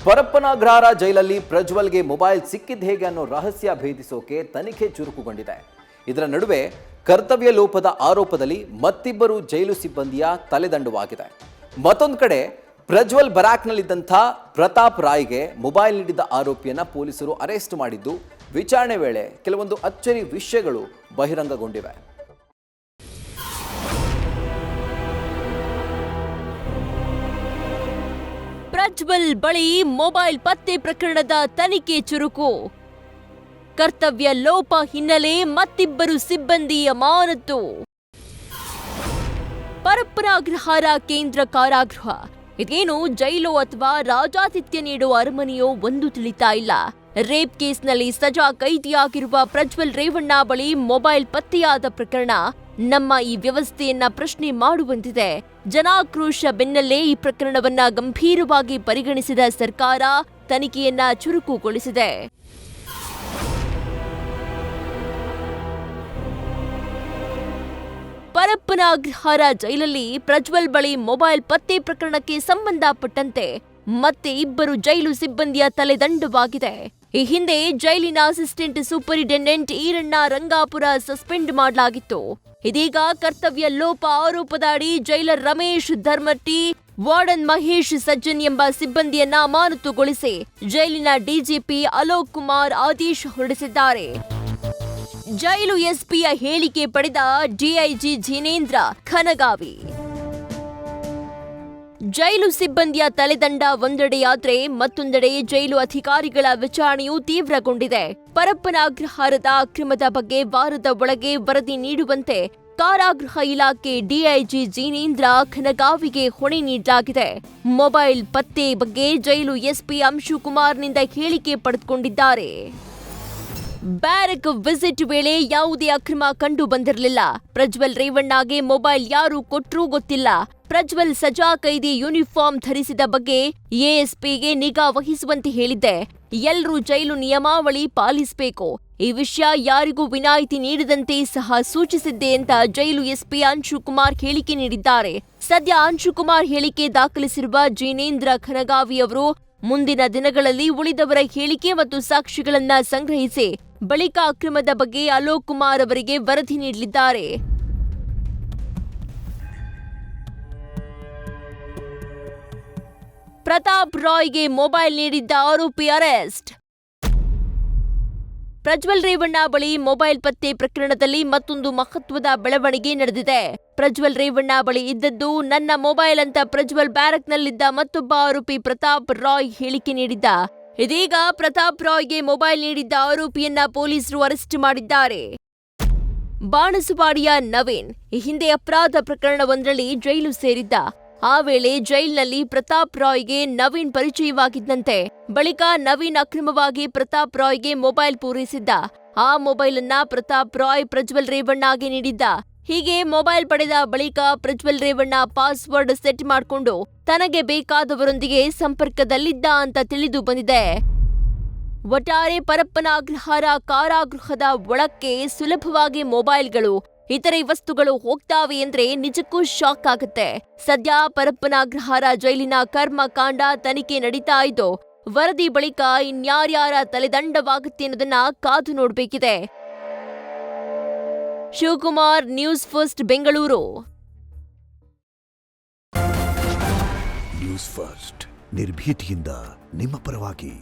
ಪರಪ್ಪನಗ್ರಹಾರ ಜೈಲಲ್ಲಿ ಪ್ರಜ್ವಲ್ಗೆ ಮೊಬೈಲ್ ಸಿಕ್ಕಿದ್ದು ಹೇಗೆ ಅನ್ನೋ ರಹಸ್ಯ ಭೇದಿಸೋಕೆ ತನಿಖೆ ಚುರುಕುಗೊಂಡಿದೆ. ಇದರ ನಡುವೆ ಕರ್ತವ್ಯ ಲೋಪದ ಆರೋಪದಲ್ಲಿ ಮತ್ತಿಬ್ಬರು ಜೈಲು ಸಿಬ್ಬಂದಿಯ ತಲೆದಂಡವಾಗಿದೆ. ಮತ್ತೊಂದು ಕಡೆ ಪ್ರಜ್ವಲ್ ಬರಾಕ್ನಲ್ಲಿದ್ದಂಥ ಪ್ರತಾಪ್ ರಾಯ್ಗೆ ಮೊಬೈಲ್ ನೀಡಿದ್ದ ಆರೋಪಿಯನ್ನ ಪೊಲೀಸರು ಅರೆಸ್ಟ್ ಮಾಡಿದ್ದು, ವಿಚಾರಣೆ ವೇಳೆ ಕೆಲವೊಂದು ಅಚ್ಚರಿ ವಿಷಯಗಳು ಬಹಿರಂಗಗೊಂಡಿವೆ. ಪ್ರಜ್ವಲ್ ಬಳಿ ಮೊಬೈಲ್ ಪತ್ತೆ ಪ್ರಕರಣದ ತನಿಖೆ ಚುರುಕು. ಕರ್ತವ್ಯ ಲೋಪ ಹಿನ್ನೆಲೆ ಮತ್ತಿಬ್ಬರು ಸಿಬ್ಬಂದಿ ಅಮಾನತು. ಪರಪ್ಪನಗ್ರಹಾರ ಕೇಂದ್ರ ಕಾರಾಗೃಹ ಇದೇನು ಜೈಲು ಅಥವಾ ರಾಜಾತಿಥ್ಯ ನೀಡುವ ಅರಮನೆಯೋ ಒಂದು ತಿಳಿತಾ ಇಲ್ಲ. ರೇಪ್ ಕೇಸ್ನಲ್ಲಿ ಸಜಾ ಕೈದಿಯಾಗಿರುವ ಪ್ರಜ್ವಲ್ ರೇವಣ್ಣ ಬಳಿ ಮೊಬೈಲ್ ಪತ್ತೆಯಾದ ಪ್ರಕರಣ ನಮ್ಮ ಈ ವ್ಯವಸ್ಥೆಯನ್ನ ಪ್ರಶ್ನೆ ಮಾಡುವಂತಿದೆ. ಜನಾಕ್ರೋಶ ಬೆನ್ನಲ್ಲೇ ಈ ಪ್ರಕರಣವನ್ನ ಗಂಭೀರವಾಗಿ ಪರಿಗಣಿಸಿದ ಸರ್ಕಾರ ತನಿಖೆಯನ್ನ ಚುರುಕುಗೊಳಿಸಿದೆ. ಪರಪ್ಪನಗ್ರಹಾರ ಜೈಲಲ್ಲಿ ಪ್ರಜ್ವಲ್ ಬಳಿ ಮೊಬೈಲ್ ಪತ್ತೆ ಪ್ರಕರಣಕ್ಕೆ ಸಂಬಂಧಪಟ್ಟಂತೆ ಮತ್ತೆ ಇಬ್ಬರು ಜೈಲು ಸಿಬ್ಬಂದಿಯ ತಲೆದಂಡವಾಗಿದೆ. ಈ ಹಿಂದೆ ಜೈಲಿನ assistant superintendent Iranna Rangapura suspend ಮಾಡಲಾಗಿತ್ತು. ಇದೀಗ ಕರ್ತವ್ಯ ಲೋಪ ಆರೋಪದ ಅಡಿ ಜೈಲರ್ ರಮೇಶ್ ಧರ್ಮಟ್ಟಿ, ವಾರ್ಡನ್ ಮಹೇಶ್ ಸಜ್ಜನ್ ಎಂಬ ಸಿಬ್ಬಂದಿಯನ್ನ ಅಮಾನತುಗೊಳಿಸಿ ಜೈಲಿನ ಡಿಜಿಪಿ ಅಲೋಕ್ ಕುಮಾರ್ ಆದೇಶ ಹೊರಡಿಸಿದ್ದಾರೆ. ಜೈಲು ಎಸ್ಪಿಯ ಹೇಳಿಕೆ ಪಡೆದ ಡಿಐಜಿ ಜಿನೇಂದ್ರ ಖನಗಾವಿ. ಜೈಲು ಸಿಬ್ಬಂದಿಯ ತಲೆದಂಡ ಒಂದೆಡೆಯಾದ್ರೆ ಮತ್ತೊಂದೆಡೆ ಜೈಲು ಅಧಿಕಾರಿಗಳ ವಿಚಾರಣೆಯೂ ತೀವ್ರಗೊಂಡಿದೆ. ಪರಪ್ಪನಗ್ರಹಾರದ ಅಕ್ರಮದ ಬಗ್ಗೆ ವಾರದ ಒಳಗೆ ವರದಿ ನೀಡುವಂತೆ ಕಾರಾಗೃಹ ಇಲಾಖೆ ಡಿಐಜಿ ಜಿನೇಂದ್ರ ಖನಗಾವಿಗೆ ಹೊಣೆ ನೀಡಲಾಗಿದೆ. ಮೊಬೈಲ್ ಪತ್ತೆ ಬಗ್ಗೆ ಜೈಲು ಎಸ್ಪಿ ಅಂಶುಕುಮಾರ್ನಿಂದ ಹೇಳಿಕೆ ಪಡೆದುಕೊಂಡಿದ್ದಾರೆ. ಬ್ಯಾರಕ್ ವಿಸಿಟ್ ವೇಳೆ ಯಾವುದೇ ಅಕ್ರಮ ಕಂಡು ಬಂದಿರಲಿಲ್ಲ. ಪ್ರಜ್ವಲ್ ರೇವಣ್ಣಗೆ ಮೊಬೈಲ್ ಯಾರು ಕೊಟ್ರೂ ಗೊತ್ತಿಲ್ಲ. ಪ್ರಜ್ವಲ್ ಸಜಾ ಕೈದಿ ಯೂನಿಫಾರ್ಮ್ ಧರಿಸಿದ ಬಗ್ಗೆ ಎಎಸ್ಪಿಗೆ ನಿಗಾ ವಹಿಸುವಂತೆ ಹೇಳಿದ್ದೆ. ಎಲ್ಲರೂ ಜೈಲು ನಿಯಮಾವಳಿ ಪಾಲಿಸಬೇಕು. ಈ ವಿಷಯ ಯಾರಿಗೂ ವಿನಾಯಿತಿ ನೀಡದಂತೆ ಸಹ ಸೂಚಿಸಿದ್ದೆ ಅಂತ ಜೈಲು ಎಸ್ಪಿ ಅಂಶುಕುಮಾರ್ ಹೇಳಿಕೆ ನೀಡಿದ್ದಾರೆ. ಸದ್ಯ ಅಂಶುಕುಮಾರ್ ಹೇಳಿಕೆ ದಾಖಲಿಸಿರುವ ಜಿನೇಂದ್ರ ಖನಗಾವಿ ಅವರು ಮುಂದಿನ ದಿನಗಳಲ್ಲಿ ಉಳಿದವರ ಹೇಳಿಕೆ ಮತ್ತು ಸಾಕ್ಷಿಗಳನ್ನ ಸಂಗ್ರಹಿಸಿ ಬಳಿಕ ಅಕ್ರಮದ ಬಗ್ಗೆ ಅಲೋಕ್ ಕುಮಾರ್ ಅವರಿಗೆ ವರದಿ ನೀಡಲಿದ್ದಾರೆ. ಪ್ರತಾಪ್ ರಾಯ್ಗೆ ಮೊಬೈಲ್ ನೀಡಿದ್ದ ಆರೋಪಿ ಅರೆಸ್ಟ್. ಪ್ರಜ್ವಲ್ ರೇವಣ್ಣ ಬಳಿ ಮೊಬೈಲ್ ಪತ್ತೆ ಪ್ರಕರಣದಲ್ಲಿ ಮತ್ತೊಂದು ಮಹತ್ವದ ಬೆಳವಣಿಗೆ ನಡೆದಿದೆ. ಪ್ರಜ್ವಲ್ ರೇವಣ್ಣ ಬಳಿ ಇದ್ದದ್ದು ನನ್ನ ಮೊಬೈಲ್ ಅಂತ ಪ್ರಜ್ವಲ್ ಬ್ಯಾರಕ್ನಲ್ಲಿದ್ದ ಮತ್ತೊಬ್ಬ ಆರೋಪಿ ಪ್ರತಾಪ್ ರಾಯ್ ಹೇಳಿಕೆ ನೀಡಿದ್ದ. ಇದೀಗ ಪ್ರತಾಪ್ ರಾಯ್ಗೆ ಮೊಬೈಲ್ ನೀಡಿದ್ದ ಆರೋಪಿಯನ್ನ ಪೊಲೀಸರು ಅರೆಸ್ಟ್ ಮಾಡಿದ್ದಾರೆ. ಬಾಣಸವಾಡಿಯ ನವೀನ್ ಈ ಹಿಂದೆ ಅಪರಾಧ ಪ್ರಕರಣವೊಂದರಲ್ಲಿ ಜೈಲು ಸೇರಿದ್ದ. ಆ ವೇಳೆ ಜೈಲಿನಲ್ಲಿ ಪ್ರತಾಪ್ ರಾಯ್ಗೆ ನವೀನ್ ಪರಿಚಯವಾಗಿದ್ದಂತೆ. ಬಳಿಕ ನವೀನ್ ಅಕ್ರಮವಾಗಿ ಪ್ರತಾಪ್ ರಾಯ್ಗೆ ಮೊಬೈಲ್ ಪೂರೈಸಿದ್ದ. ಆ ಮೊಬೈಲ್ ಅನ್ನ ಪ್ರತಾಪ್ ರಾಯ್ ಪ್ರಜ್ವಲ್ ರೇವಣ್ಣಗೆ ನೀಡಿದ್ದ. ಹೀಗೆ ಮೊಬೈಲ್ ಪಡೆದ ಬಳಿಕ ಪ್ರಜ್ವಲ್ ರೇವಣ್ಣ ಪಾಸ್ವರ್ಡ್ ಸೆಟ್ ಮಾಡಿಕೊಂಡು ತನಗೆ ಬೇಕಾದವರೊಂದಿಗೆ ಸಂಪರ್ಕದಲ್ಲಿದ್ದ ಅಂತ ತಿಳಿದು ಬಂದಿದೆ. ಒಟ್ಟಾರೆ ಪರಪ್ಪನಗ್ರಹಾರ ಕಾರಾಗೃಹದ ಒಳಕ್ಕೆ ಸುಲಭವಾಗಿ ಮೊಬೈಲ್ಗಳು, ಇತರೆ ವಸ್ತುಗಳು ಹೋಗ್ತಾವೆ ಅಂದ್ರೆ ನಿಜಕ್ಕೂ ಶಾಕ್ ಆಗುತ್ತೆ. ಸದ್ಯ ಪರಪ್ಪನಗ್ರಹಾರ ಜೈಲಿನ ಕರ್ಮಕಾಂಡ ತನಿಖೆ ನಡೀತಾ ಇದ್ದು, ವರದಿ ಬಳಿಕ ಇನ್ಯಾರ್ಯಾರ ತಲೆದಂಡವಾಗುತ್ತೆ ಅನ್ನೋದನ್ನ ಕಾದು ನೋಡ್ಬೇಕಿದೆ. Shivakumar, news first, Bengaluru. News first ನಿರ್ಭೀತಿಯಿಂದ ನಿಮ್ಮ ಪರವಾಗಿ.